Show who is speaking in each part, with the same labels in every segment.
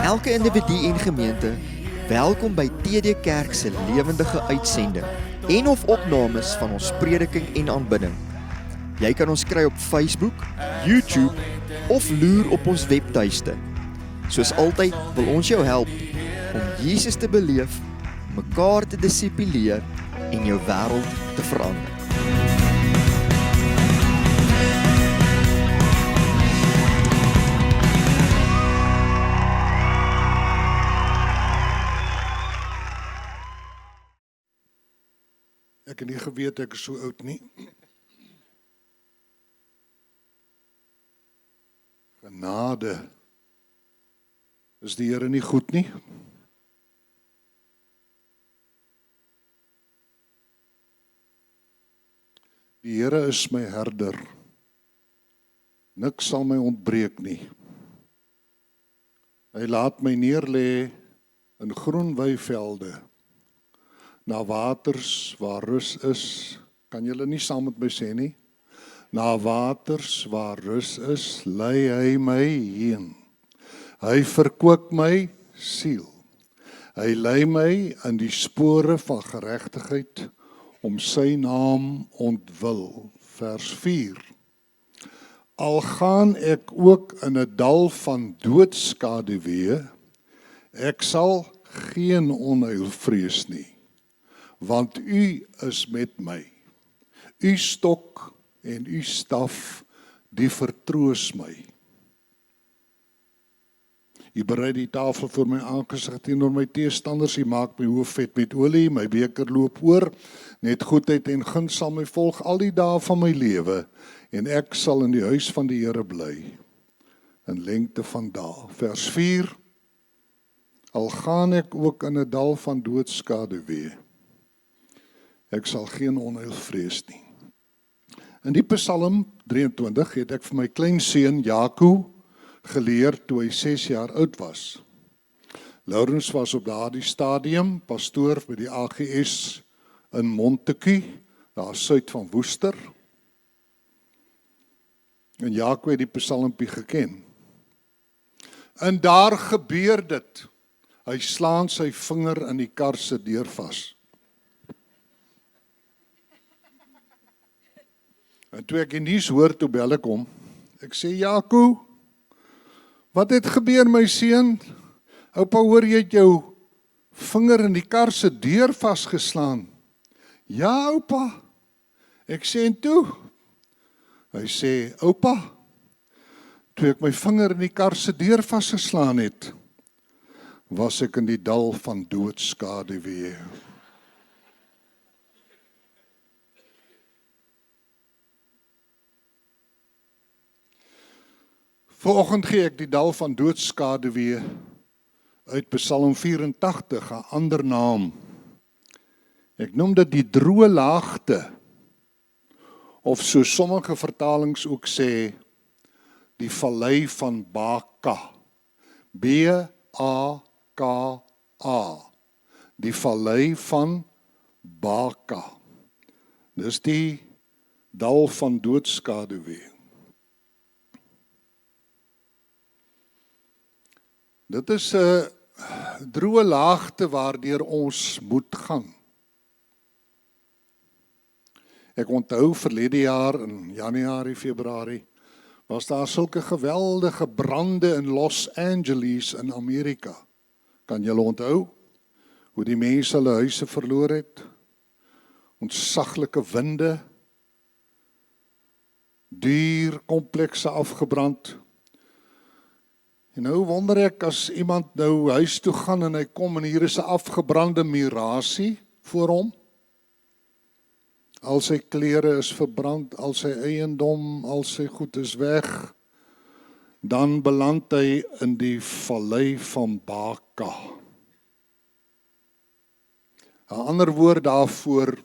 Speaker 1: elke individu en gemeente, welkom by TD Kerk se lewendige uitsending en of opnames van ons prediking en aanbidding. Jy kan ons kry op Facebook, YouTube of loer op ons webtuiste. Soos altyd wil ons jou help om Jesus te beleef, mekaar te disipuleer en jou wêreld te verander.
Speaker 2: Ek het nie geweet ek is so oud nie. Genade. Is die Here nie goed nie? Die Here is my herder. Niks sal my ontbreek nie. Hy laat my neerlê in groen weivelde, na waters waar rus is. Kan julle nie saam met my sê nie? Na waters waar rus is, lei hy my heen. Hy verkoop my siel. Hy lei my in die spore van geregtigheid om sy naam ontwil. Vers 4. Al gaan ek ook in 'n dal van doodskaduwee, ek sal geen onheil vrees nie, want U is met my. U stok en U staf, die vertroos my. U berei die tafel voor my aangesig teenoor my teestanders. U maak my hoof vet met olie, my beker loop oor. Net goedheid en guns sal my volg al die dae van my lewe, en ek sal in die huis van die Here bly, in lengte van dae. Vers 4. Al gaan ek ook in 'n dal van doodskaduwee, ek sal geen onheil vrees nie. In die Psalm 23 het ek vir my kleinseun Jaco geleer toe hy 6 jaar oud was. Laurens was op daardie stadium pastoor by die AGS in Montetjie, daar suid van Woester. En Jaco het die psalmpie geken. En daar gebeur dit. Hy slaan sy vinger in die kar se deur vas. En toe ek die nuus hoor, toe bel ek hom. Ek sê, Jaco, wat het gebeur my seun? Oupa hoor jy het jou vinger in die kar se deur vasgeslaan. Ja, oupa. Ek sê, en toe? Hy sê, oupa, toe ek my vinger in die kar se deur vasgeslaan het, was ek in die dal van doodskaduwee. Vanoggend gee ek die dal van doodskaduwee uit Psalm 84, 'n ander naam. Ek noem dit die droë laagte, of so sommige vertalings ook sê, die vallei van Baka. B-A-K-A. Die vallei van Baka. Dis die dal van doodskaduwee. Dit is 'n droë laagte waardeur ons moet gaan. Ek onthou verlede jaar in Januarie, Februarie, was daar sulke geweldige brande in Los Angeles in Amerika. Kan julle onthou hoe die mense hulle huise verloor het? Ontsaglike winde, duur komplekse afgebrand. En nou wonder ek, as iemand nou huis toe gaan en hy kom en hier is 'n afgebrande mirasie voor hom. Al sy klere is verbrand, al sy eiendom, al sy goed is weg. Dan beland hy in die vallei van Baka. 'n Ander woord daarvoor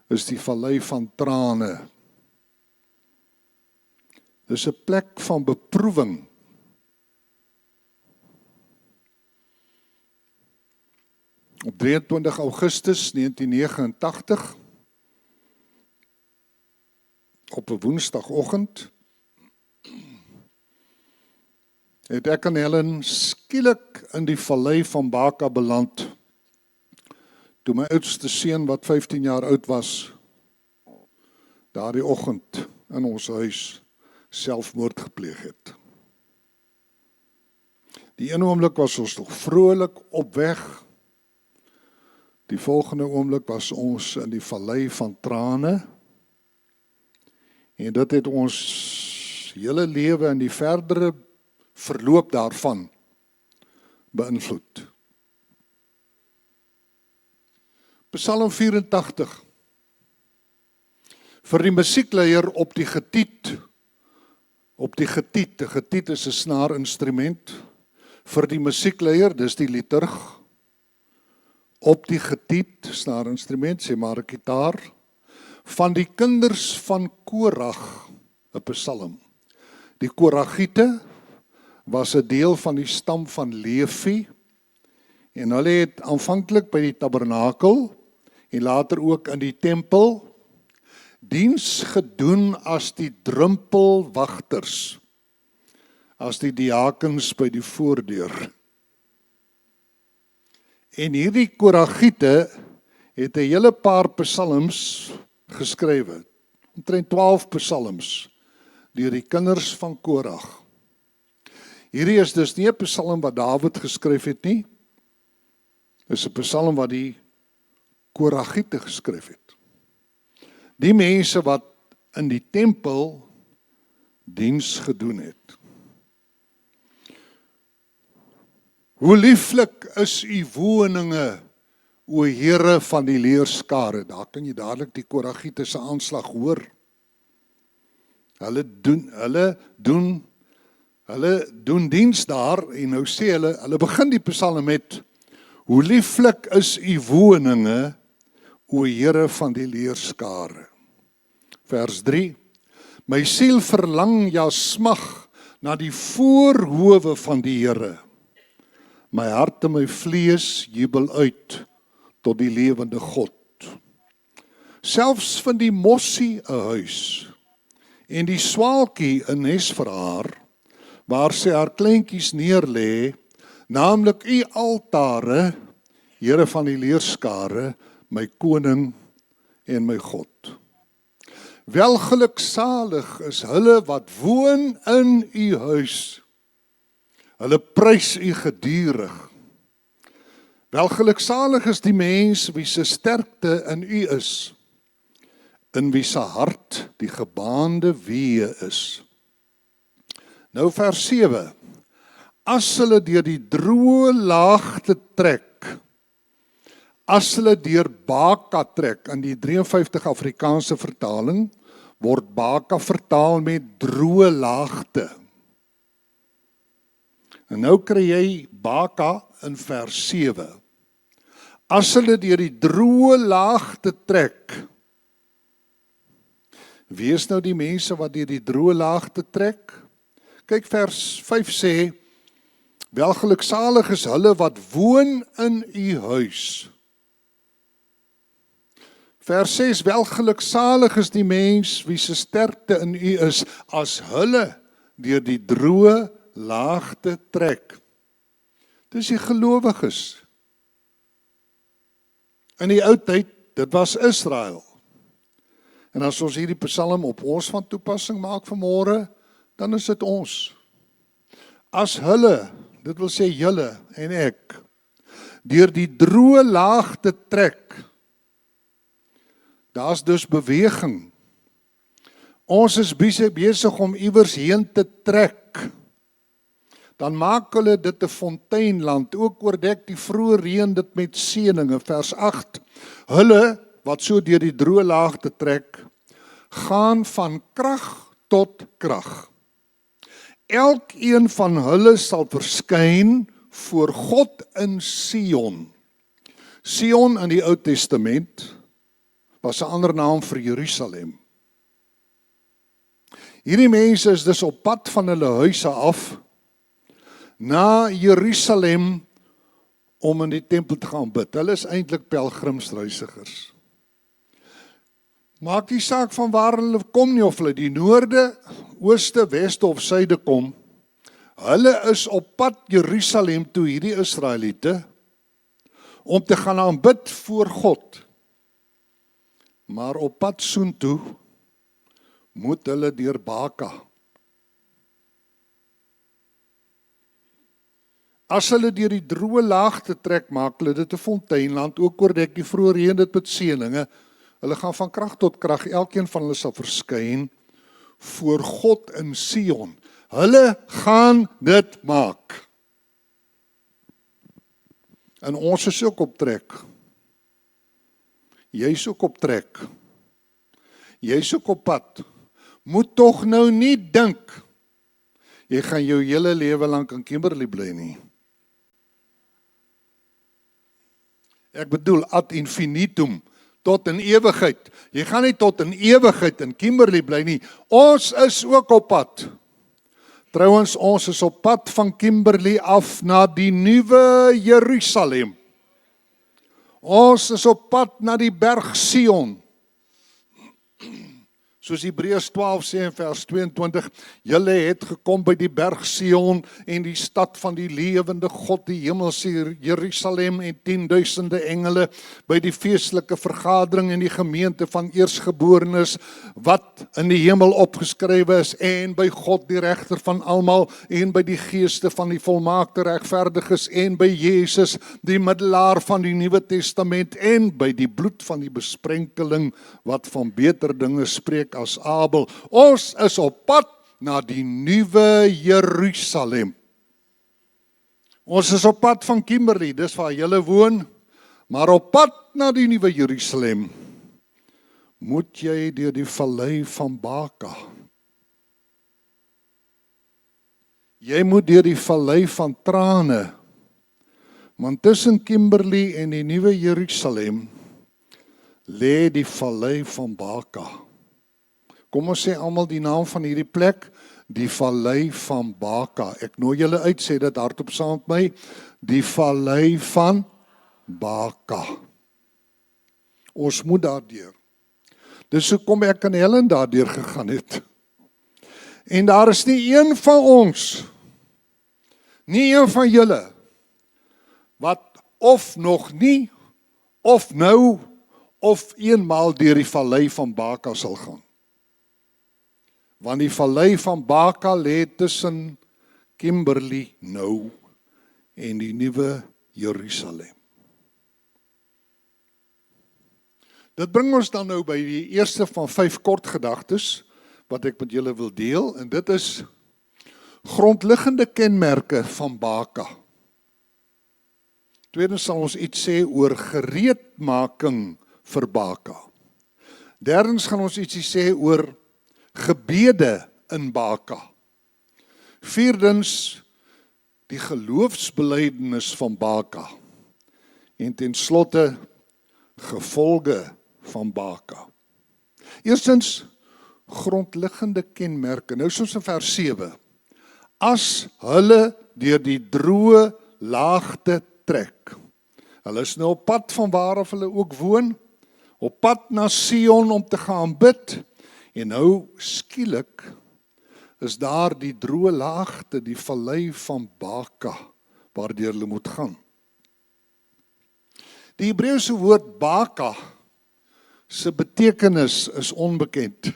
Speaker 2: is die vallei van trane. Dis 'n plek van beproewing. Op 23 Augustus 1989, op 'n woensdagoggend, het ek en Helen skielik in die vallei van Baka beland, toe my oudste seun wat 15 jaar oud was, daardie oggend in ons huis selfmoord gepleeg het. Die ene oomblik was ons nog vrolik op weg, die volgende oomblik was ons in die vallei van trane, en dit het ons hele lewe en die verdere verloop daarvan beïnvloed. Psalm 84, vir die musiekleier op die getiet, die getiet is 'n snaarinstrument, vir die musiekleier, dis die liturg, op die getiet, snaarinstrument, sê maar 'n gitaar, van die kinders van Korag, 'n psalm. Die Koragiete was 'n deel van die stam van Levi, en hulle het aanvanklik by die tabernakel, en later ook in die tempel, diens gedoen as die drumpelwagters, as die diakens by die voordeur. En hierdie Koragiete het 'n hele paar psalms geskrywe, omtrent 12 psalms, deur die kinders van Korag. Hierdie is dus nie 'n psalm wat Dawid geskryf het nie, dis 'n psalm wat die Koragiete geskryf het. Die mense wat in die tempel diens gedoen het. Hoe lieflik is u woninge, o Here van die leerskare. Daar kan jy dadelik die Koragiete se aanslag hoor. Hulle doen diens daar, en nou sê hulle begin die psalm met, hoe lieflik is u woninge, o Here van die leerskare. Vers 3, my siel verlang, ja smag, na die voorhowe van die Here. My hart en my vlees jubel uit tot die lewende God. Selfs van die mossie 'n huis, en die swaalkie 'n nes vir haar, waar sy haar kleintjies neerlê, naamlik u altare, Here van die leerskare, my koning en my God. Welgeluksalig is hulle wat woon in u huis. Hulle prys u gedurig. Welgeluksalig is die mens wie se sterkte in u is, in wie se hart die gebaande weë is. Nou vers 7. As hulle deur die droë laagte trek, as hulle deur Baka trek, in die 53 Afrikaanse vertaling, word Baka vertaal met droë laagte. En nou kry jy Baka in vers 7. As hulle deur die droë laagte trek, wie is nou die mense wat deur die droë laagte trek? Kyk, vers 5 sê, welgeluksalig is hulle wat woon in u huis. Vers 6, welgeluksalig is die mens wie se sterkte in u is, as hulle deur die droë laagte trek. Dis die gelowiges. In die ou tyd, dit was Israel. En as ons hierdie psalm op ons van toepassing maak vanmôre, dan is dit ons. As hulle, dit wil sê julle en ek, deur die droë laagte trek, daar's dus beweging. Ons is besig om iewers heen te trek. Dan maak hulle dit 'n fonteinland, ook oordek die vroeë reën dit met seëninge, vers 8. Hulle, wat so deur die droë laagte trek, gaan van krag tot krag. Elkeen van hulle sal verskyn voor God in Sion. Sion in die Ou Testament was 'n ander naam vir Jerusalem. Hierdie mense is dus op pad van hulle huise af na Jerusalem om in die tempel te gaan bid. Hulle is eintlik pelgrimsreisigers. Maak nie saak van waar hulle kom nie, of hulle die noorde, ooste, weste of suide kom, Hulle is op pad Jerusalem toe, hierdie Israeliete, om te gaan aanbid voor God. Maar op pad soontoe moet hulle deur Baka. As hulle deur die droë laagte trek, maak hulle dit 'n fonteinland, ook oordek die vroeë reën dit met seëninge. Hulle gaan van krag tot krag, elkeen van hulle sal verskyn voor God in Sion. Hulle gaan dit maak. En ons is ook op trek. Jy's ook op trek. Jy's ook op pad. Moet tog nou nie dink jy gaan jou hele lewe lank in Kimberley bly nie. Ek bedoel ad infinitum, tot in ewigheid. Jy gaan nie tot in ewigheid in Kimberley bly nie. Ons is ook op pad. Trouwens, ons is op pad van Kimberley af na die nuwe Jerusalem. Ons is op pad na die berg Sion. Soos Hebreërs 12 sê in vers 22, julle het gekom by die berg Sion en die stad van die lewende God, die hemelse Jerusalem en 10.000 engele, by die feestelike vergadering en die gemeente van eersgeborenes, wat in die hemel opgeskrywe is, en by God die regter van almal, en by die geeste van die volmaakte regverdiges, en by Jesus, die middelaar van die Nuwe Testament, en by die bloed van die besprenkeling, wat van beter dinge spreek as Abel. Ons is op pad na die nuwe Jerusalem. Ons is op pad van Kimberley, dis waar julle woon, maar op pad na die nuwe Jerusalem moet jy deur die vallei van Baka. Jy moet deur die vallei van trane, want tussen Kimberley en die nuwe Jerusalem lê die vallei van Baka. Kom ons sê almal die naam van hierdie plek, die vallei van Baka. Ek nooi julle uit, sê dit hardop saam met my, die vallei van Baka. Ons moet daardeur. Dis hoekom ek en Helen daardeur gegaan het. En daar is nie een van ons, nie een van julle, wat of nog nie, of nou, of eenmaal deur die vallei van Baka sal gaan. Want die vallei van Baka lê tussen Kimberley nou en die nuwe Jerusalem. Dit bring ons dan nou by die eerste van 5 kort gedagtes wat ek met julle wil deel, en dit is grondliggende kenmerke van Baka. Tweedens sal ons iets sê oor gereedmaking vir Baka. Derdens gaan ons ietsie sê oor gebede in Baka. Vierdens, die geloofsbelijdenis van Baka. En ten slotte, gevolge van Baka. Eerstens, grondliggende kenmerke. Nou soos in vers 7. As hulle deur die droë laagte trek. Hulle is nou op pad van waar hulle ook woon, op pad na Sion om te gaan bid. En nou skielik is daar die droë laagte, die vallei van Baka, waardeur hulle moet gaan. Die Hebreëse woord Baka se betekenis is onbekend.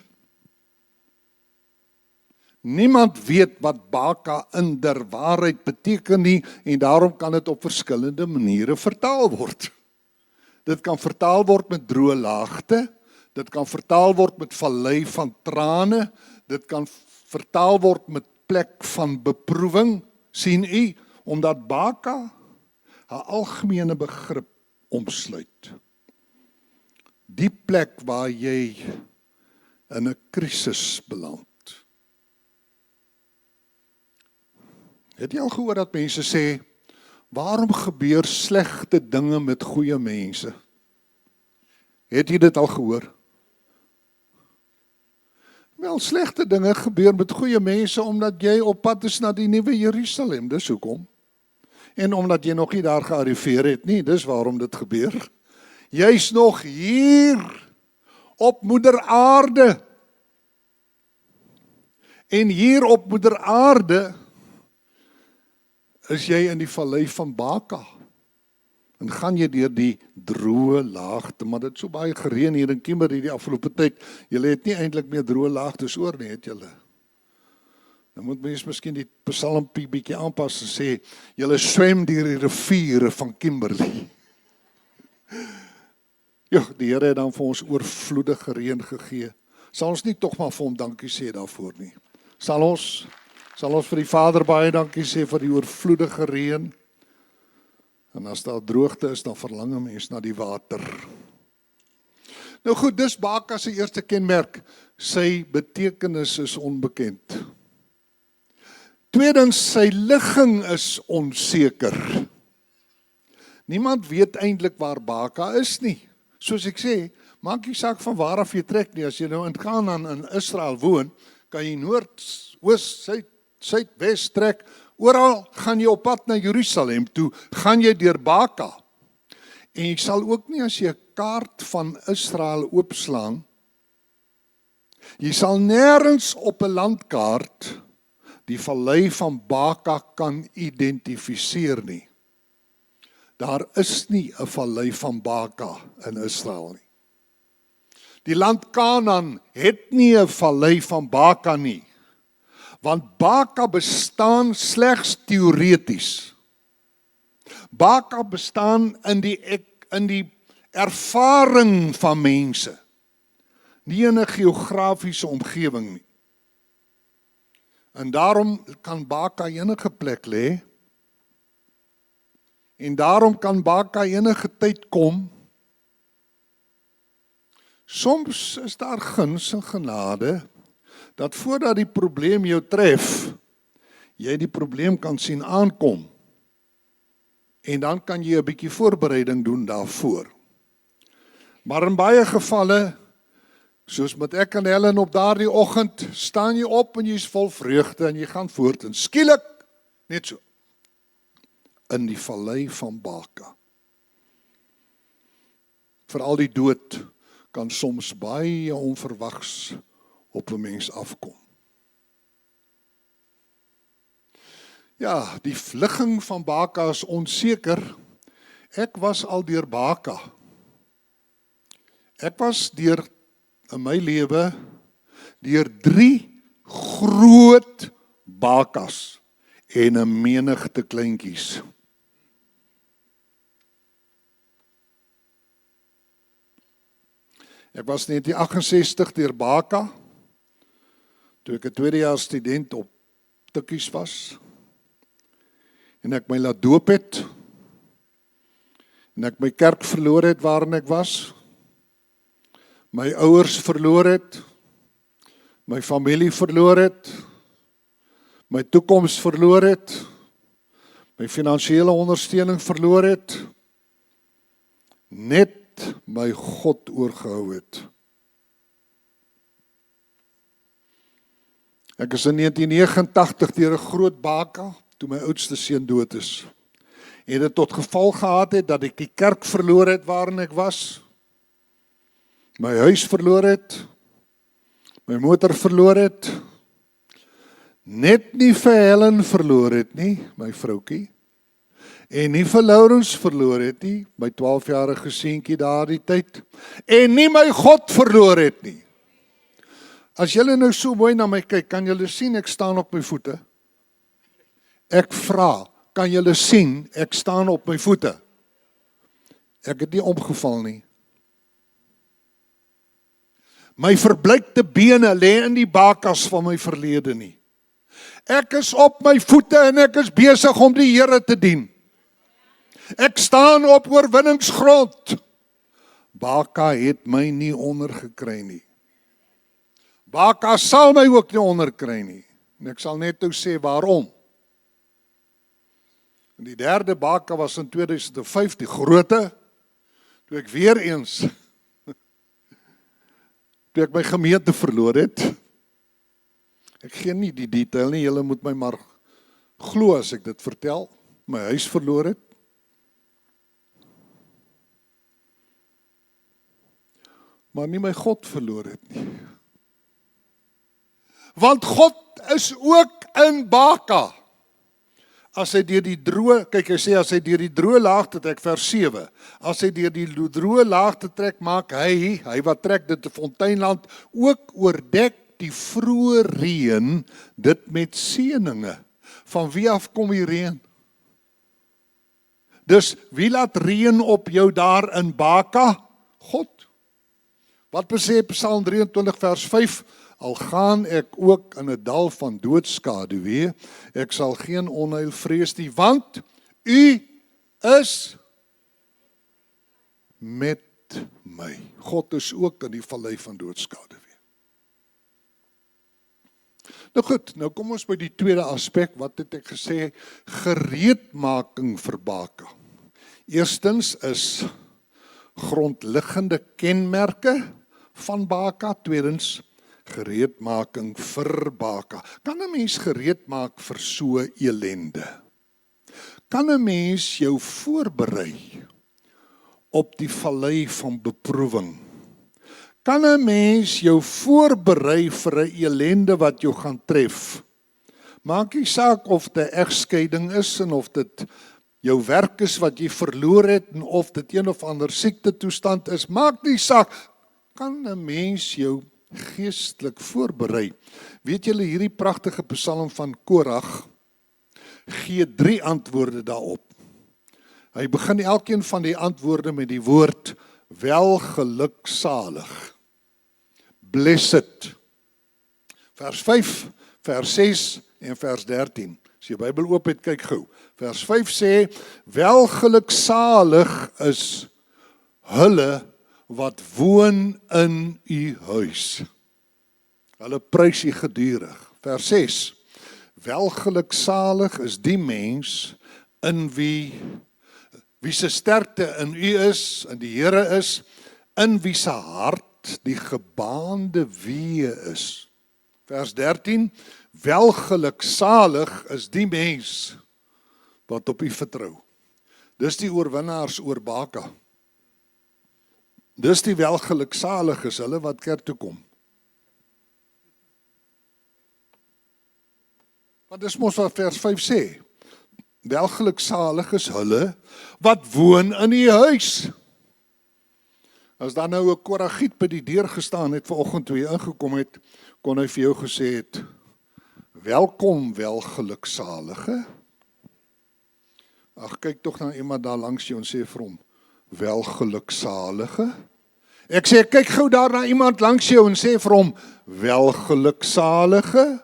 Speaker 2: Niemand weet wat Baka in der waarheid beteken nie, en daarom kan dit op verskillende maniere vertaal word. Dit kan vertaal word met droë laagte, dit kan vertaal word met vallei van trane, dit kan vertaal word met plek van beproewing, sien u, omdat Baka 'n algemene begrip omsluit. Die plek waar jy in 'n krisis beland. Het jy al gehoor dat mense sê, waarom gebeur slegte dinge met goeie mense? Het jy dit al gehoor? Wel, slegte dinge gebeur met goeie mense, omdat jy op pad is na die nuwe Jerusalem, dis hoekom. En omdat jy nog nie daar gearriveer het nie, dis waarom dit gebeur. Jy's nog hier, op moeder aarde. En hier op moeder aarde, is jy in die vallei van Baka. En gaan jy deur die droë laagte, maar dit het so baie gereën hier in Kimberley die afgelope tyd. Julle het nie eintlik meer droë laagtes oor nie, het julle. Dan moet mens miskien die psalmpie bietjie aanpas en sê, julle swem deur die riviere van Kimberley. Ja, die Here het dan vir ons oorvloedige reën gegee. Sal ons nie tog maar vir hom dankie sê daarvoor nie? Sal ons vir die Vader baie dankie sê vir die oorvloedige reën? En as daar droogte is, dan verlang 'n mens na die water. Nou goed, dis Baka se eerste kenmerk. Sy betekenis is onbekend. Tweedens, sy ligging is onseker. Niemand weet eintlik waar Baka is nie. Soos ek sê, maak nie saak van waar af jy trek nie. As jy nou in Kanaan in Israel woon, kan jy noord, oos, suid, wes trek. Oral gaan jy op pad na Jerusalem toe, gaan jy deur Baka. En jy sal ook nie as jy 'n kaart van Israel oopslaan, jy sal nêrens op 'n landkaart die vallei van Baka kan identifiseer nie. Daar is nie 'n vallei van Baka in Israel nie. Die land Kanaan het nie 'n vallei van Baka nie. Want Baka bestaan slegs teoreties. Baka bestaan in die ervaring van mense, nie in 'n geografiese omgewing nie. En daarom kan Baka enige plek lê, en daarom kan Baka enige tyd kom. Soms is daar guns en genade, dat voordat die probleem jou tref, jy die probleem kan sien aankom. En dan kan jy 'n bietjie voorbereiding doen daarvoor. Maar in baie gevalle, soos met ek en Helen op daardie oggend, staan jy op en jy is vol vreugde en jy gaan voort en skielik, net so, in die vallei van Baka. Veral die dood kan soms baie onverwags op 'n mens afkom. Ja, die ligging van Baka is onseker. Ek was al deur Baka. Ek was deur in my lewe deur 3 groot Bakas en 'n menigte kleintjies. Ek was in 1968 deur Baka, toe ek 'n tweedejaars student op Tikkies was, en ek my laat doop het, en ek my kerk verloor het waarin ek was, my ouers verloor het, my familie verloor het, my toekoms verloor het, my finansiële ondersteuning verloor het, net my God oorgehou het. Ek is in 1989 deur 'n groot Baka, toe my oudste seun dood is. En dit tot gevolg gehad het dat ek die kerk verloor het waarin ek was, my huis verloor het, my motor verloor het, net nie vir Helen verloor het nie, my vroukie, en nie vir Laurens verloor het nie, my 12-jarige seentjie daardie tyd, en nie my God verloor het nie. As julle nou so mooi na my kyk, kan julle sien ek staan op my voete? Ek vra, kan julle sien ek staan op my voete? Ek het nie omgeval nie. My verbleikte bene lê in die Bakas van my verlede nie. Ek is op my voete en ek is besig om die Here te dien. Ek staan op oorwinningsgrond. Baka het my nie ondergekry nie. Baka sal my ook nie onderkry nie. En ek sal net nou sê waarom. En die derde Baka was in 2005, die groote, toe ek weer eens, toe ek my gemeente verloor het. Ek gee nie die detail nie, julle moet my maar glo as ek dit vertel. My huis verloor het. Maar nie my God verloor het nie. Want God is ook in Baka. as hy deur die droë, kyk hy sê as hy deur die droë laagte trek, vers 7. As hy deur die droë laagte trek, maak hy wat trek dit 'n fonteinland, ook oordek die vroeë reën dit met seëninge. Van wie af kom die reën? Dus wie laat reën op jou daar in Baka? God. Wat sê Psalm 23 vers 5? Al gaan ek ook in 'n dal van doodskaduwee, ek sal geen onheil vrees nie, want U is met my. God is ook in die vallei van doodskaduwee. Nou goed, nou kom ons by die tweede aspek, wat het ek gesê, gereedmaking vir Baka. Eerstens is grondliggende kenmerke van Baka, tweedens gereedmaking vir Baka. Kan 'n mens gereed maak vir so elende? Kan 'n mens jou voorberei op die vallei van beproewing? Kan 'n mens jou voorberei vir 'n elende wat jou gaan tref? Maak nie saak of dit 'n egskeiding is en of dit jou werk is wat jy verloor het en of dit een of ander siektetoestand is, maak nie saak. Kan 'n mens jou geestelik voorberei? Weet julle hierdie pragtige Psalm van Korag gee 3 antwoorde daarop. Hy begin elkeen van die antwoorde met die woord welgeluksalig. Blessed. Vers 5, vers 6 en vers 13. As jy Bybel oop het, kyk gou. Vers 5 sê, welgeluksalig is hulle wat woon in U huis. Hulle prys U gedurig. Vers 6, welgeluksalig is die mens in wie se sterkte in U is, in die Here is, in wie se hart die gebaande weë is. Vers 13, welgeluksalig is die mens wat op U vertrou. Dis die oorwinnaars oor Baka. Dis die welgeluksaliges, hulle wat kerk toe kom. Want dis mos wat vers 5 sê. Welgeluksalig is hulle wat woon in U huis. As daar nou 'n Koragiet by die deur gestaan het vanoggend toe hy ingekom het, kon hy vir jou gesê het, welkom welgeluksalige. Ag, kyk tog na iemand daar langs jou en sê vir hom, welgeluksalige. Ek sê, kyk gou daar na iemand langs jou en sê vir hom, welgeluksalige.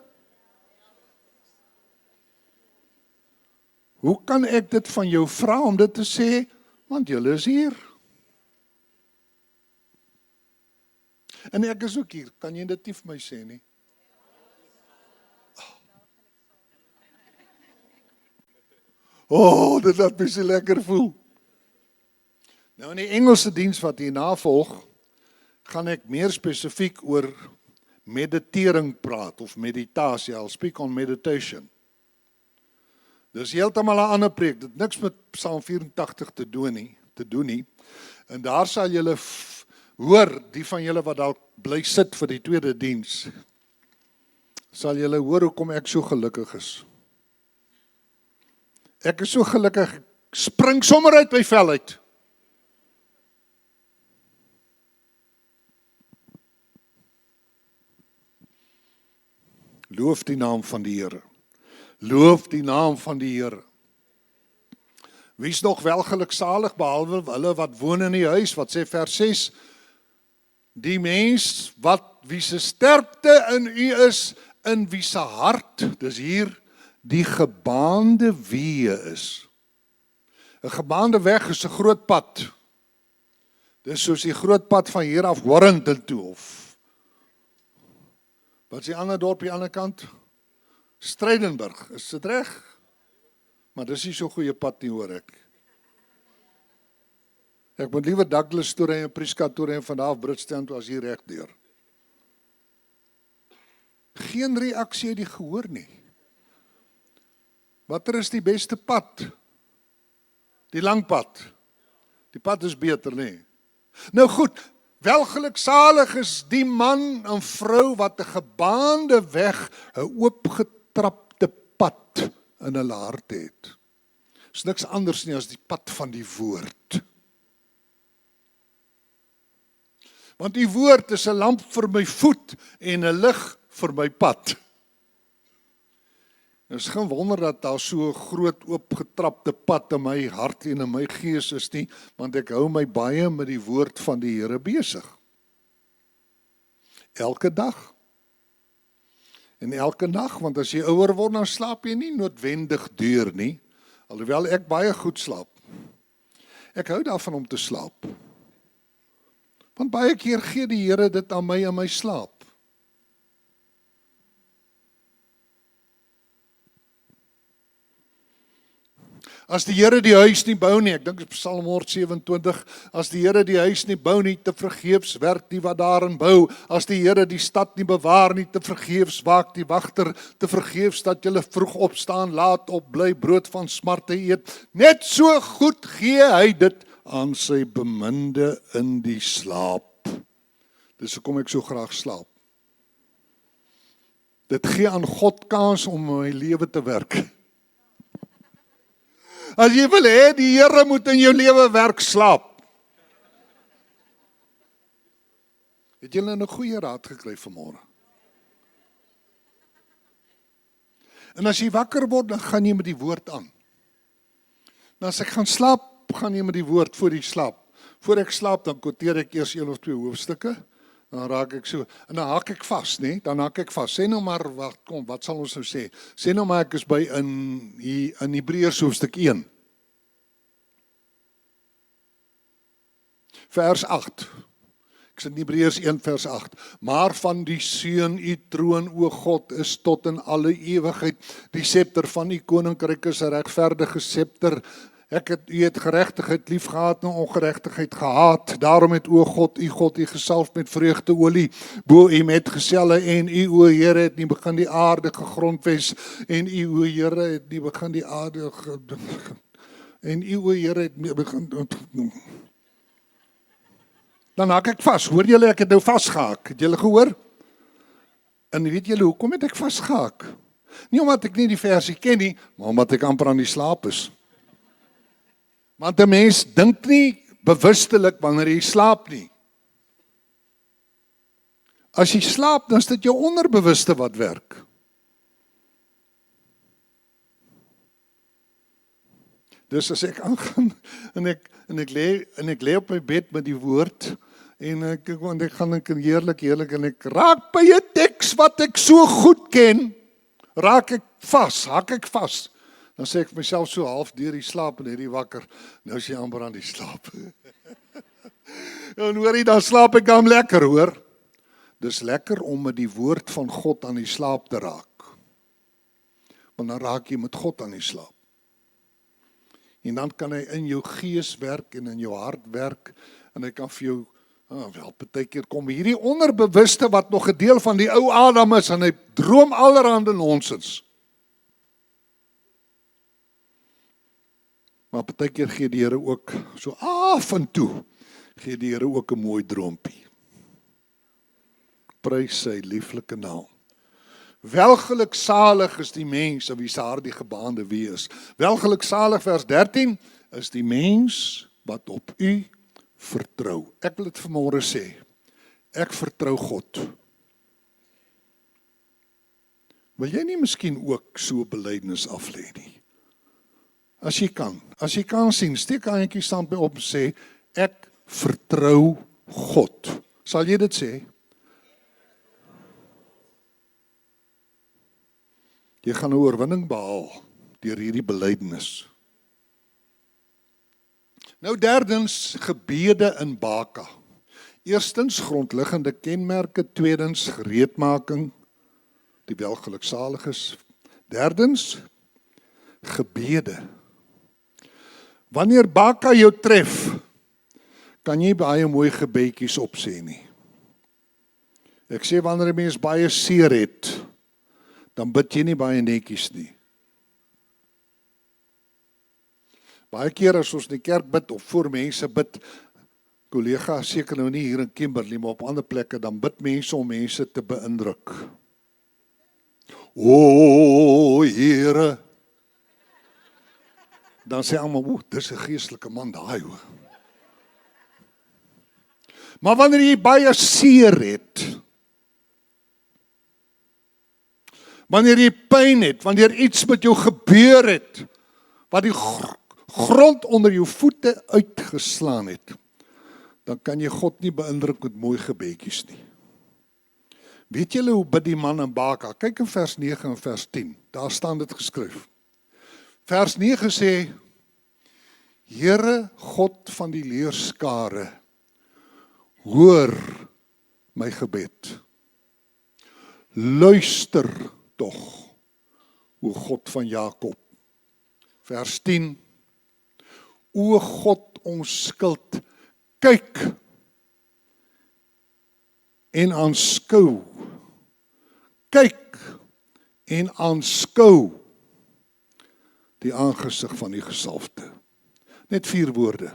Speaker 2: Hoe kan ek dit van jou vra om dit te sê? Want julle is hier. En ek is ook hier. Kan jy dit nie vir my sê nie? Oh, dit laat my so lekker voel. Nou in die Engelse diens wat hier navolg, gaan ek meer spesifiek oor meditering praat of meditasie. I'll speak on meditation. Dis heeltemal 'n ander preek. Dit niks met Psalm 84 te doen nie. En daar sal julle hoor, die van julle wat dalk bly sit vir die tweede diens, sal julle hoor hoekom ek so gelukkig is. Ek is so gelukkig, ek spring sommer uit my vel uit. Loof die naam van die Here. Loof die naam van die Here. Wie is nog welgeluksalig behalwe hulle wat woon in die huis? Wat sê vers 6? Die mens wie se sterkte in U is, in wie se hart, dis hier, die gebaande weë is. 'n Gebaande weg is 'n groot pad. Dis soos die groot pad van hier af Warrington toe of wat is die ander dorp aan die ander kant? Stellenbosch, is dit reg? Maar dis nie so goeie pad nie, hoor ek. Ek moet liewer Douglas toe ry en Prieska toe ry en vanaf Bridgetown toe as hier reg deur. Geen reaksie uit die gehoor nie. Watter is die beste pad? Die lang pad. Die pad is beter, nie? Nou goed, welgeluksalig is die man en vrou wat 'n gebaande weg, 'n oopgetrapte pad in hulle hart het. Is niks anders nie as die pad van die woord. Want die woord is 'n lamp vir my voet en 'n lig vir my pad. Het is geen wonder dat daar so 'n groot oopgetrapte pad in my hart en in my gees is nie, want ek hou my baie met die woord van die Here besig. Elke dag. En elke nag, want as jy ouer word, dan slaap jy nie noodwendig deur nie, alhoewel ek baie goed slaap. Ek hou daarvan om te slaap. Want baie keer gee die Here dit aan my in my slaap. As die Here die huis nie bou nie, ek dink Psalm 127, as die Here die huis nie bou nie, te vergeefs werk die wat daarin bou. As die Here die stad nie bewaar nie, te vergeefs waak die wagter. Te vergeefs dat julle vroeg opstaan, laat opbly, brood van smarte eet. Net so goed gee hy dit aan sy beminde in die slaap. Dis hoekom ek so graag slaap. Dit gee aan God kans om my lewe te werk. As jy wil hê, die Here moet in jou lewe werk, slaap. Het julle 'n goeie raad gekry vanmôre? En as jy wakker word, dan gaan jy met die woord aan. Nou as ek gaan slaap, gaan jy met die woord voor jy slaap. Voor ek slaap, dan quoteer ek eers 1 of 2 hoofstukke, dan raak ek so, en dan hak ek vas, nee, dan hak ek vas. Sê nou maar, wat sal ons nou sê? Sê nou maar ek is by in Hebreërs hoofstuk 1. Vers 8. Ek sê in Hebreërs 1 vers 8. Maar van die seun u troon, o God, is tot in alle ewigheid. Die scepter van u koninkryk is 'n regverdige scepter. U het geregtigheid lief gehad en ongeregtigheid gehaat. Daarom het o God, u gesalf met vreugdeolie bo u metgeselle en u o Here het nie begin die aarde gegrondves en u o Here het nie begin die aarde en u o Here het nie begin. Dan hak ek vas. Hoor julle, ek het nou vasgehak. Het julle gehoor? En weet julle hoekom het ek vasgehak? Nie omdat ek nie die versie ken nie, maar omdat ek amper aan die slaap is. Want 'n mens dink nie bewustelik wanneer jy slaap nie. As jy slaap, dan is dit jou onderbewuste wat werk. Dus as ek aangaan en ek lê op my bed met die woord en ek gaan heerlik en ek raak by 'n teks wat ek so goed ken, hak ek vas. Dan sê ek vir myself so half deur die slaap en hierdie wakker, nou is jy amper aan die slaap. En hoor jy, dan slaap ek dan lekker, hoor. Dis lekker om met die woord van God aan die slaap te raak. Want dan raak jy met God aan die slaap. En dan kan hy in jou gees werk en in jou hart werk en hy kan vir jou, partykeer kom hierdie onderbewuste wat nog 'n deel van die ou Adam is en hy droom allerhande nonsens. Maar partykeer gee die Here ook, so af en toe, gee die Here ook 'n mooi droompie. Prys sy lieflike naam. Welgeluksalig is die mens in wie se hart die gebaande wie is. Welgeluksalig vers 13 is die mens wat op u vertrou. Ek wil dit vanmôre sê. Ek vertrou God. Wil jy nie miskien ook so belydenis aflê nie? As jy kan sien, steek handjie staan by op en sê, ek vertrou God. Sal jy dit sê? Jy gaan 'n oorwinning behaal deur hierdie belydenis. Nou derdens, gebede in Baka. Eerstens, grondliggende kenmerke. Tweedens, gereedmaking, die welgeluksalig is. Derdens, gebede. Wanneer Baka jou tref, kan jy baie mooi gebedjies opsê nie. Ek sê wanneer 'n mens baie seer het, dan bid jy nie baie netjies nie. Baie keer as ons in die kerk bid of voor mense bid, kollega, seker nou nie hier in Kimberley, maar op ander plekke, dan bid mense om mense te beïndruk. O Here, Dan sê almal, "O, dis 'n geestelike man daai hoor." Maar wanneer jy baie seer het, wanneer jy pyn het, wanneer iets met jou gebeur het, wat die grond onder jou voete uitgeslaan het, dan kan jy God nie beïndruk met mooi gebedjies nie. Weet julle hoe bid die man in Baka? Kyk in vers 9 en vers 10, daar staan dit geskryf. Vers 9 sê, Here God van die leerskare, hoor my gebed. Luister tog, o God van Jakob. Vers 10, o God ons skuld, kyk en aanskou. Kyk en aanskou die aangesig van die gesalfde. Net 4 woorde.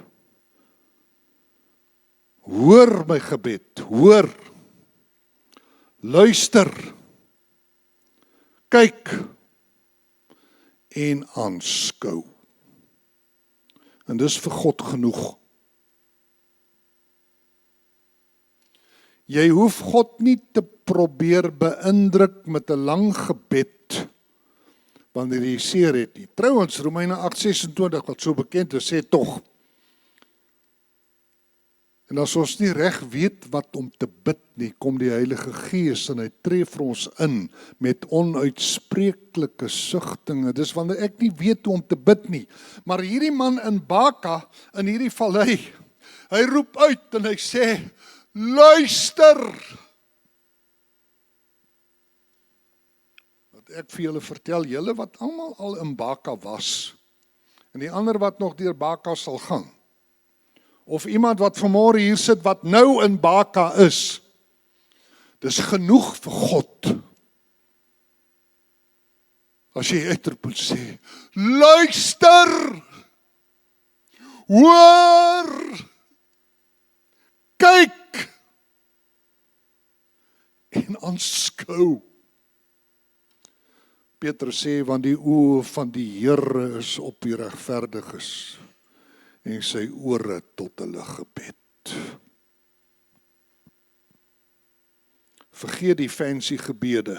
Speaker 2: Hoor my gebed, hoor. Luister. Kyk en aanskou. En dis vir God genoeg. Jy hoef God nie te probeer beïndruk met 'n lang gebed wanneer jy seer het nie. Trouwens, Romeine 8:26 wat so bekend is, sê tog, en as ons nie reg weet wat om te bid nie, kom die Heilige Gees en hy tree vir ons in met onuitspreeklike sugtinge. Dis wanneer ek nie weet hoe om te bid nie. Maar hierdie man in Baka, in hierdie vallei, hy roep uit en hy sê, luister! Wat ek vir julle vertel, julle wat almal al in Baka was, en die ander wat nog deur Baka sal gaan, of iemand wat vanmôre hier sit wat nou in Baka is, dis genoeg vir God. As jy uitroep en sê, luister! Hoor! Kyk! En aanskou. Petrus sê, want die oë van die Here is op die regverdiges en sy ore tot hulle gebed. Vergeet die fancy gebede.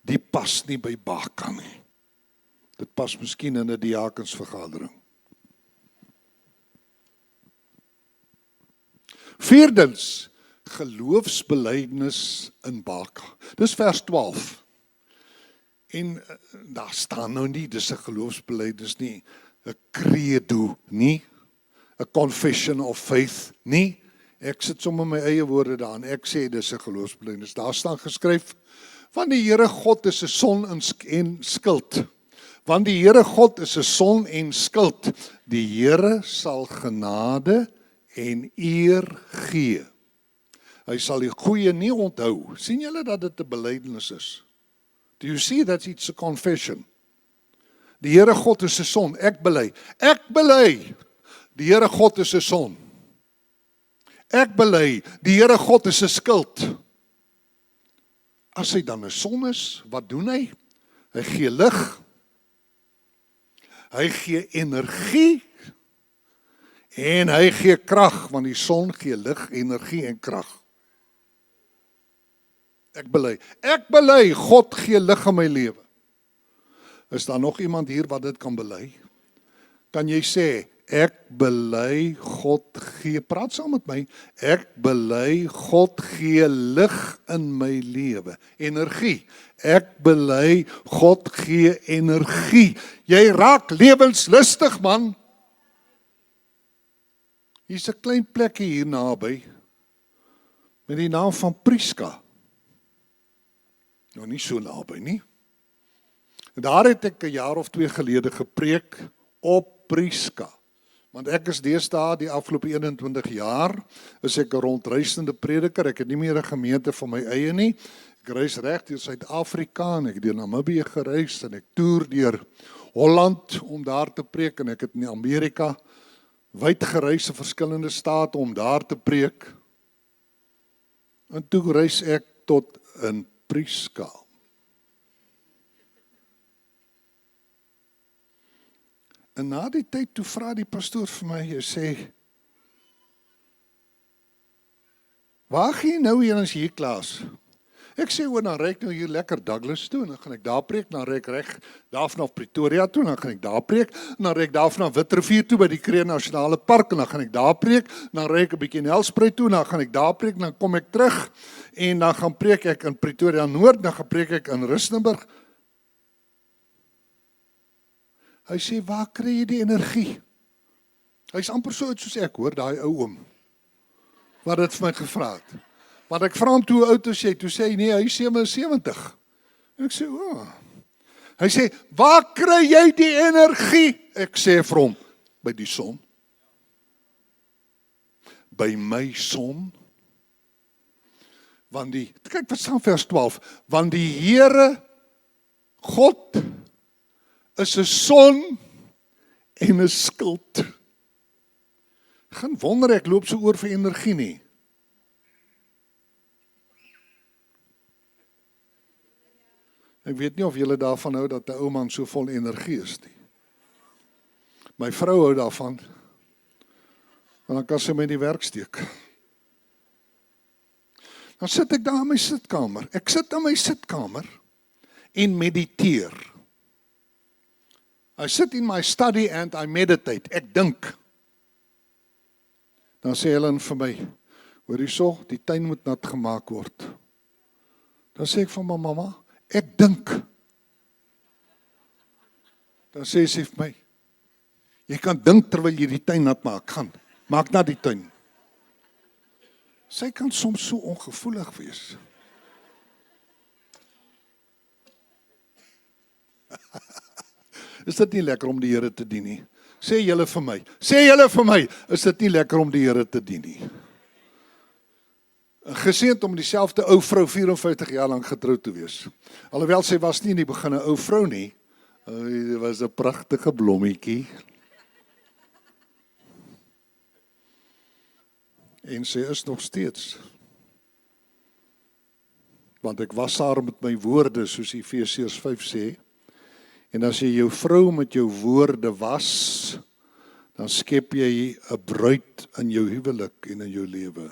Speaker 2: Die pas nie by Baka nie. Dit pas miskien in 'n diakensvergadering. Vierdens, geloofsbelydenis in Baka. Dis vers 12. En daar staan nou nie, dis 'n geloofsbelydenis nie, 'n credo nie, 'n confession of faith nie. Ek sit sommer my eie woorde daarin, ek sê dis 'n geloofsbelydenis. Daar staan geskryf, want die Here God is 'n son en skuld. Want die Here God is 'n son en skuld. Die Here sal genade en eer gee. Hy sal die goeie nie onthou. Sien julle dat dit 'n belydenis is? Do you see that it's a confession? Die Here God is 'n son, ek bely. Ek bely, die Here God is 'n son. Ek bely, die Here God is 'n skuld. As hy dan 'n son is, wat doen hy? Hy gee lig. Hy gee energie. En hy gee krag, want die son gee lig, energie en krag. Ek bely, God gee lig in my lewe. Is daar nog iemand hier wat dit kan bely? Kan jy sê, ek bely, God gee, praat saam met my, ek bely, God gee lig in my lewe, energie. Ek bely, God gee energie. Jy raak lewenslustig, man. Hier's 'n klein plekkie hier naby, met die naam van Prieska. Nou nie so naby nie. Daar het ek 'n jaar of 2 gelede gepreek op Prieska. Want ek is deesdae die afgelope 21 jaar, is ek 'n rondreisende prediker, ek het nie meer 'n gemeente van my eie nie. Ek reis reg deur Suid-Afrika en ek het deur Namibië gereis en ek toer deur Holland om daar te preek en ek het in Amerika wyd gereis in verskillende state om daar te preek. En toe reis ek tot in Prieska. En na die tyd, toe vra die pastoor vir my, hy sê, waar gaan jy nou hier as jy hier klaar is? Ek sê, dan ry ek nou hier lekker Douglas toe, en dan gaan ek daar preek, dan ry ek reg daar vanaf Pretoria toe, en dan gaan ek daar preek, en dan ry ek daar vanaf Witrifuur toe by die Kruger Nasionale Park, en dan gaan ek daar preek, en dan ry ek 'n bietjie in Nelspruit toe, en dan gaan ek daar preek, en dan kom ek terug, en dan gaan preek ek in Pretoria Noord, dan gaan preek ek in Rustenburg. Hy sê, waar kry jy die energie? Hy's amper so uit soos ek, hoor, daai ou oom, wat dit vir my gevra het. Want ek vra hom toe hoe oud is jy, toe sê hy, nee, hy is 77. En ek sê, Hy sê, waar kry jy die energie? Ek sê vir hom, by die son. By my son. Want kyk wat staan vers 12, want die Here, God, is 'n son en 'n skild. Geen wonder ek loop so oor vir energie nie. Ek weet nie of julle daarvan hou dat 'n ou man so vol energie is nie. My vrou hou daarvan, want dan kan sy my in die werk steek. Dan sit ek daar in my sitkamer. Ek sit in my sitkamer en mediteer. I sit in my study and I meditate. Ek dink. Dan sê Helen vir my, hoor hierso, die tuin moet nat gemaak word. Dan sê ek vir my mamma, ek dink. Dan sê sy vir my, jy kan dink terwyl jy die tuin nat maak, gaan, maak na die tuin. Sy kan soms so ongevoelig wees. Is dit nie lekker om die Here te dien nie? Sê julle vir my, is dit nie lekker om die Here te dien nie? Geseënd om dieselfde ou vrou 54 jaar lank getroud te wees. Alhoewel sy was nie in die begin 'n ou vrou nie, dit was 'n pragtige blommetjie. En sy is nog steeds. Want ek was haar met my woorde, soos Efesiërs 5 sê. En as jy jou vrou met jou woorde was, dan skep jy 'n bruid in jou huwelik en in jou lewe.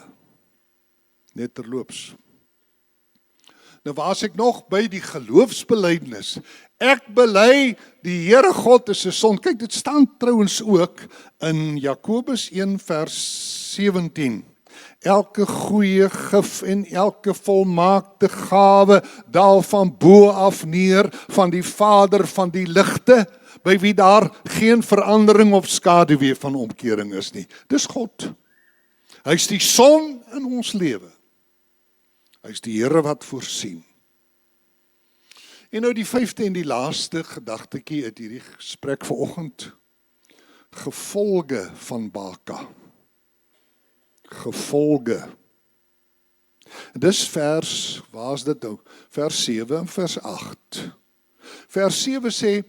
Speaker 2: Net terloops. Nou was ek nog by die geloofsbelydenis. Ek bely die Here God is 'n son. Kyk, dit staan trouens ook in Jakobus 1 vers 17. Elke goeie gif en elke volmaakte gawe daal van bo af neer van die Vader van die ligte, by wie daar geen verandering of skaduwee van omkering is nie. Dis God. Hy is die son in ons lewe. Hy is die Here wat voorsien. En nou die 5de en die laaste gedagtetjie uit hierdie gesprek vanoggend. Gevolge van Baka. Gevolge. Dis waar is dit nou? Vers 7 en vers 8. Vers 7 sê,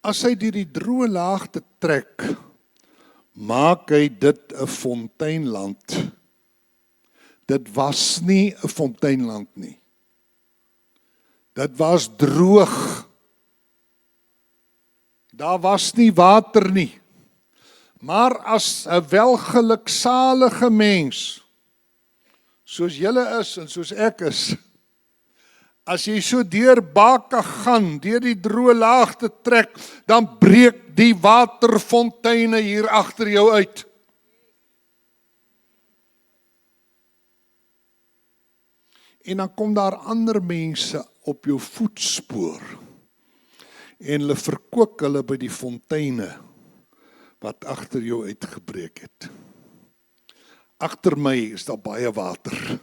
Speaker 2: as hy deur die droë laagte trek, maak hy dit 'n fonteinland. Dit was nie 'n fonteinland nie. Dit was droog. Daar was nie water nie. Maar as 'n welgeluksalige mens, soos julle is en soos ek is, as jy so deur Baka gaan, deur die droë laagte trek, dan breek die waterfonteine hier agter jou uit. En dan kom daar ander mense op jou voetspoor en hulle verkoop hulle by die fonteine wat agter jou uitgebreek het. Agter my is daar baie water.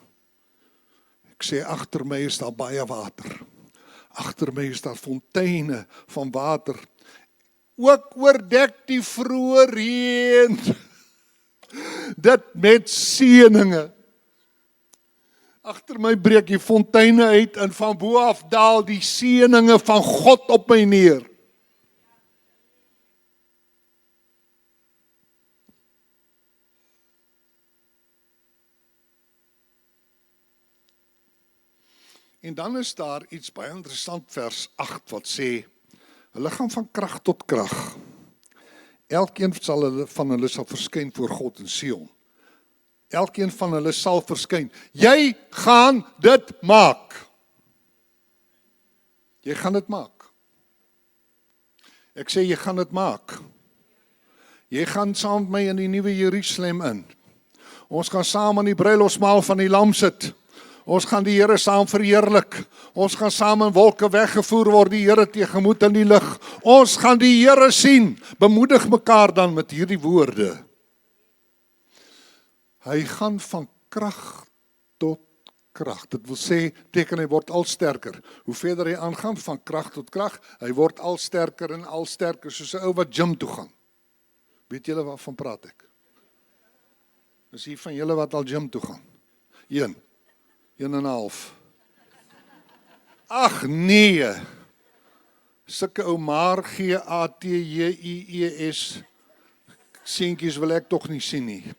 Speaker 2: Ek sê agter my is daar baie water. Agter my is daar fonteine van water. Ook oordek die vroeë reën. Dit met seëninge. Agter my breek die fonteine uit en van bo af daal die seëninge van God op my neer. En dan is daar iets baie interessant vers 8 wat sê, hulle gaan van krag tot krag. Elkeen van hulle sal verskyn voor God in Sion. Elkeen van hulle sal verskyn. Jy gaan dit maak. Jy gaan dit maak. Ek sê jy gaan dit maak. Jy gaan saam met my in die nuwe Jerusalem in. Ons gaan saam aan die bruilofsmaal van die lam sit. Ons gaan die Here saam verheerlik. Ons gaan saam in wolke weggevoer word, die Here tegemoet in die lig. Ons gaan die Here sien. Bemoedig mekaar dan met hierdie woorde. Hy gaan van krag tot krag. Dit wil sê, teken hy word al sterker. Hoe verder hy aangaan, van krag tot krag, hy word al sterker en al sterker, soos 'n ou wat gym toe gaan. Weet julle waarvan praat ek? Is hier van julle wat al gym toe gaan? 1,5. Ag nee. Sulke ou maar GATJIES seentjies wil ek tog nie sien nie.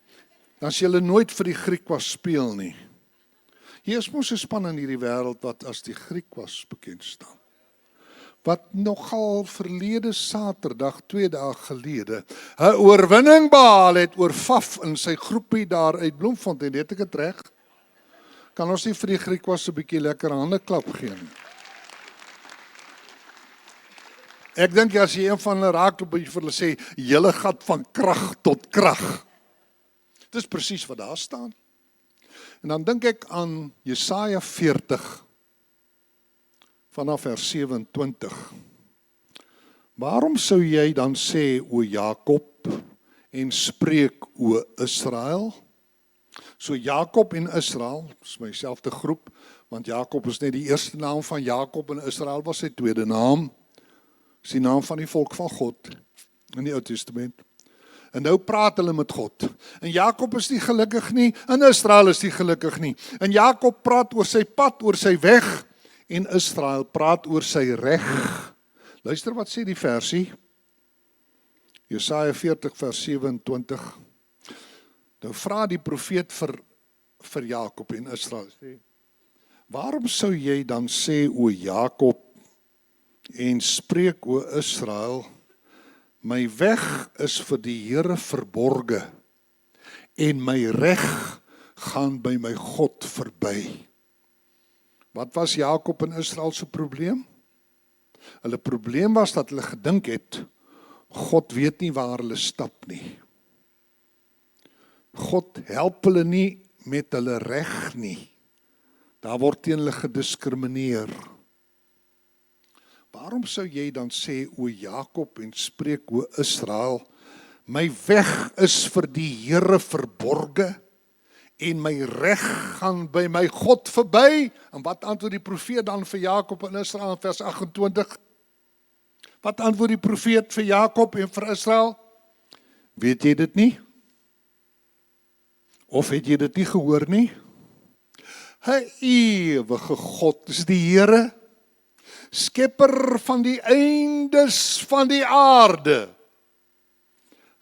Speaker 2: Dan sal julle nooit vir die Griekwas speel nie. Hier is mos 'n span in hierdie wêreld wat as die Griekwas bekend staan. Wat nogal verlede Saterdag, 2 dae gelede, 'n oorwinning behaal het oor Faf in sy groepie daar uit Bloemfontein. Het ek dit reg? Kan ons nie vir die Griekwas 'n bietjie lekker hande klap gee nie? Ek dink as jy een van hulle raakloop vir hulle sê, julle gaan van krag tot krag. Dis presies wat daar staan. En dan dink ek aan Jesaja 40 vanaf vers 27. Waarom sou jy dan sê, o Jakob, en spreek, o Israel? So Jakob en Israel, is myselfde groep, want Jakob is net die eerste naam van Jakob en Israel was sy tweede naam. Is die naam van die volk van God in die Ou Testament. En nou praat hulle met God. En Jakob is nie gelukkig nie, en Israel is nie gelukkig nie. En Jakob praat oor sy pad, oor sy weg, en Israel praat oor sy reg. Luister wat sê die versie. Jesaja 40 vers 27. Nou vra die profeet vir Jakob en Israel. Waarom sou jy dan sê, o Jakob, en spreek, o Israel, my weg is vir die Here verborge, en my reg gaan by my God verby. Wat was Jakob en Israel se probleem? Hulle probleem was dat hulle gedink het, God weet nie waar hulle stap nie. God help hulle nie met hulle reg nie. Daar word teen hulle gediskrimineer. Waarom sou jy dan sê, o Jakob, en spreek, o Israel, my weg is vir die Here verborge, en my reg gaan by my God verby? En wat antwoord die profeet dan vir Jakob en Israel in vers 28? Wat antwoord die profeet vir Jakob en vir Israel? Weet jy dit nie? Of het jy dit nie gehoor nie? 'n ewige God is die Here, skepper van die eindes van die aarde.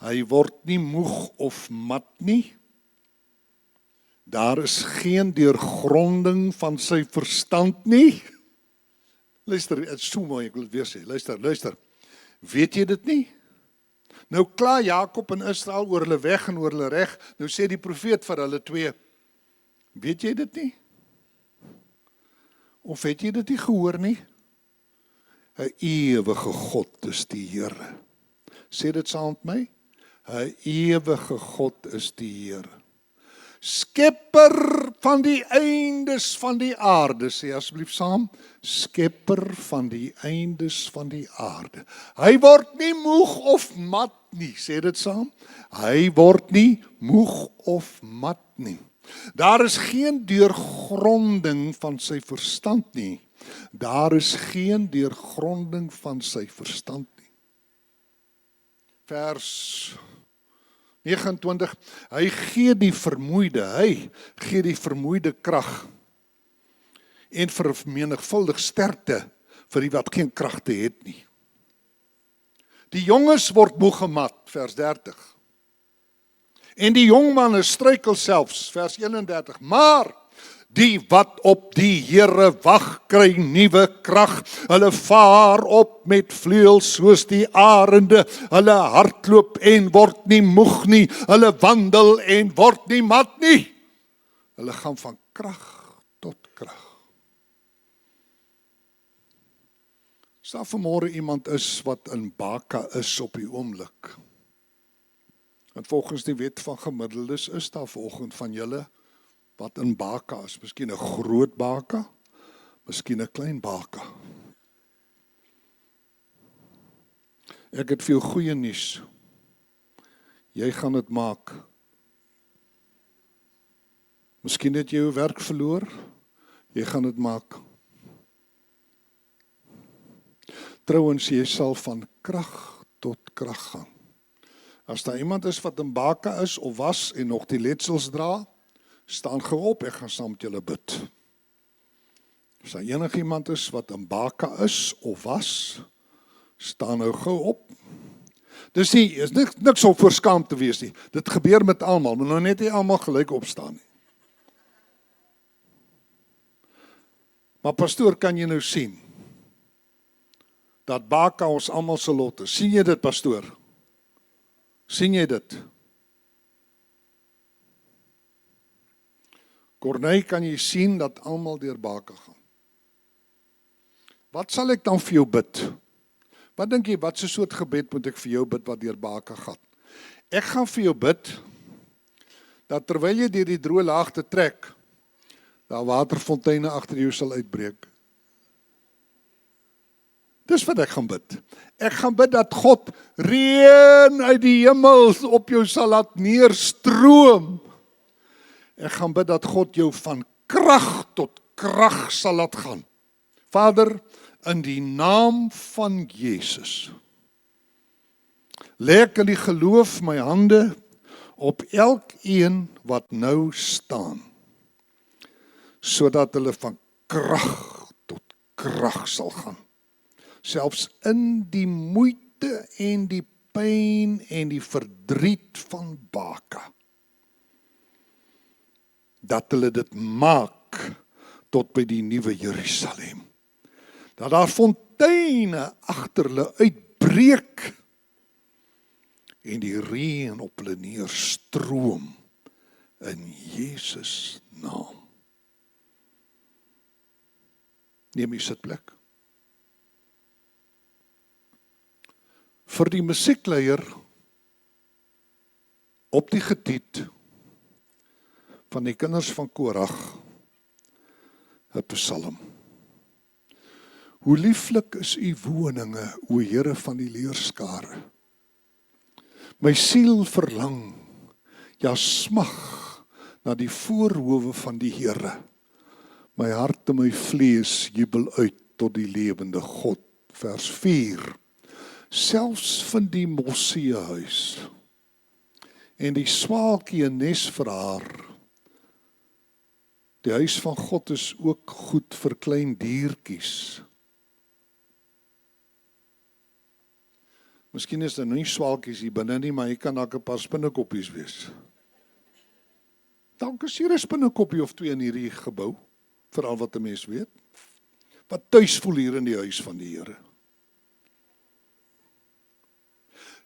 Speaker 2: Hy word nie moeg of mat nie. Daar is geen deurgronding van sy verstand nie. Luister, het is so mooi, ek wil het weer sê. Luister. Weet jy dit nie? Nou kla Jakob en Israel oor hulle weg en oor hulle reg. Nou sê die profeet vir hulle twee, weet jy dit nie? Of het jy dit nie gehoor nie? 'n ewige God is die Here. Sê dit saam met my. 'n ewige God is die Here. Skepper van die eindes van die aarde. Sê asseblief saam. Skepper van die eindes van die aarde. Hy word nie moeg of mat nie. Sê dit saam. Hy word nie moeg of mat nie. Daar is geen deurgronding van sy verstand nie. Daar is geen deurgronding van sy verstand nie. Vers 29, hy gee die vermoeide krag en vermenigvuldig sterkte vir die wat geen kragte het nie. Die jonges word moeg gemat, vers 30. En die jongmanne struikel selfs, vers 31. Maar Die wat op die Here wag, kry nuwe krag. Hulle vaar op met vleuels soos die arende. Hulle hardloop en word nie moeg nie. Hulle wandel en word nie mat nie. Hulle gaan van krag tot krag. As daar vanmôre iemand is wat in Baka is op die oomblik, en volgens die wet van gemiddeldes is daar volgens van julle wat in Baka is, miskien 'n groot Baka, miskien 'n klein Baka. Ek het vir jou goeie nuus. Jy gaan dit maak. Miskien het jy jou werk verloor, jy gaan dit maak. Trouwens, jy sal van krag tot krag gaan. As daar iemand is wat in Baka is of was en nog die letsels dra, staan gou op, ek gaan saam met julle bid. As daar enigiemand is wat in Baka is of was, staan nou gou op. Dis nie, is niks om voor skaam te wees nie. Dit gebeur met almal, maar nou net nie almal gelyk opstaan nie. Maar pastoor, kan jy nou sien dat Baka ons almal se lot is? Sien jy dit, pastoor? Sien jy dit? Corneille, kan jy sien dat almal deur Baka gaan? Wat sal ek dan vir jou bid? Wat dink jy, wat 'n soort gebed moet ek vir jou bid wat deur Baka gaan? Ek gaan vir jou bid dat terwyl jy deur die droë laagte trek, daar waterfonteine agter jou sal uitbreek. Dis wat ek gaan bid. Ek gaan bid dat God reën uit die hemel op jou sal laat neerstroom. Ek gaan bid dat God jou van krag tot krag sal laat gaan. Vader, in die naam van Jesus, lê ek in die geloof my hande op elkeen wat nou staan, sodat hulle van krag tot krag sal gaan. Selfs in die moeite en die pyn en die verdriet van Baka. Dat hulle dit maak tot by die nuwe Jerusalem. Dat daar fonteine agter hulle uitbreek en die reën op hulle neerstroom in Jesus naam. Neem u sitplek. Vir die musiekleier op die getiet van die kinders van Korag, 'n psalm. Hoe lieflik is u woninge, o Here van die leerskare. My siel verlang, ja smag, na die voorhowe van die Here. My hart en my vlees jubel uit tot die lewende God. Vers 4. Selfs van die mossie huis en die swaalkie 'n nes vir haar. Die huis van God is ook goed vir klein diertjies. Miskien is daar nie swaalkies hier binne nie, maar hy kan dalk 'n paar spinnekoppies wees. Dalk is hier 'n spinnekoppie of twee in hierdie gebou, veral wat 'n mens weet. Wat tuis voel hier in die huis van die Here.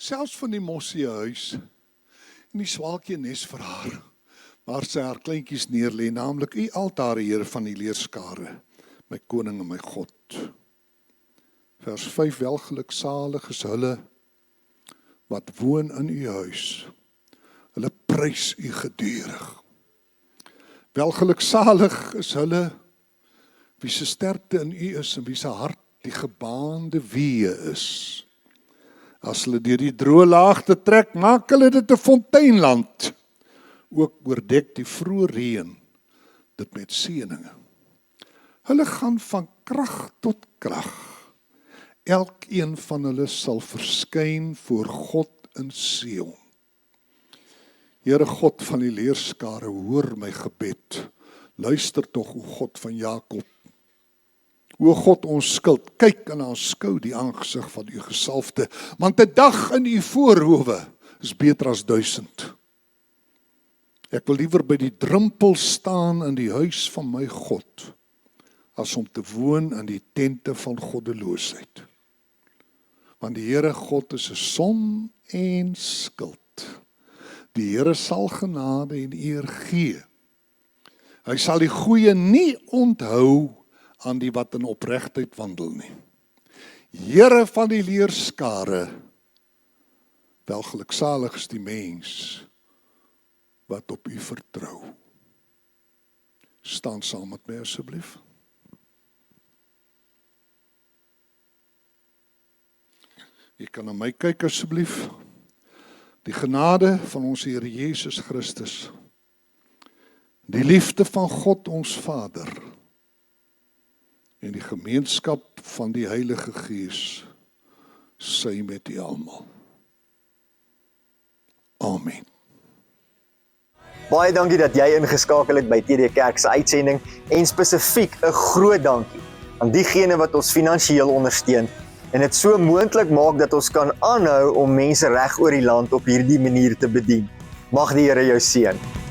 Speaker 2: Selfs van die mossie huis en die swaalkie nes vir haar, waar sy haar kleintjies neerlê, naamlik u altaar, Here van die leerskare, my koning en my God. Vers 5, welgeluksalig is hulle wat woon in u huis. Hulle prys u gedurig. Welgeluksalig is hulle wie se sterkte in u is en wie se hart die gebaande weë is. As hulle deur die droë laagte trek, maak hulle dit 'n fonteinland. Ook oordek die vroeë reën dit met seëninge. Hulle gaan van krag tot krag. Elkeen van hulle sal verskyn voor God in Sion. Here God van die leerskare, hoor my gebed. Luister tog, o God van Jakob. O God, ons skuld, kyk en aanskou die aangesig van u gesalfde, want 'n dag in u voorhowe is beter as 1000. Ek wil liewer by die drempel staan in die huis van my God, as om te woon in die tente van goddeloosheid. Want die Here God is 'n som en skuld. Die Here sal genade en eer gee. Hy sal die goeie nie onthou aan die wat in opregtheid wandel nie. Here van die leerskare, welgeluksalig is die mens wat op u vertrou. Staan saam met my asseblief. Jy kan na my kyk asseblief. Die genade van ons Here Jesus Christus, die liefde van God ons Vader en die gemeenskap van die Heilige Gees sy met u almal. Amen.
Speaker 1: Baie dankie dat jy ingeskakel het by TD Kerk se uitsending en spesifiek 'n groot dankie aan diegene wat ons finansiëel ondersteun en dit so moontlik maak dat ons kan aanhou om mense reg oor die land op hierdie manier te bedien. Mag die Here jou seën.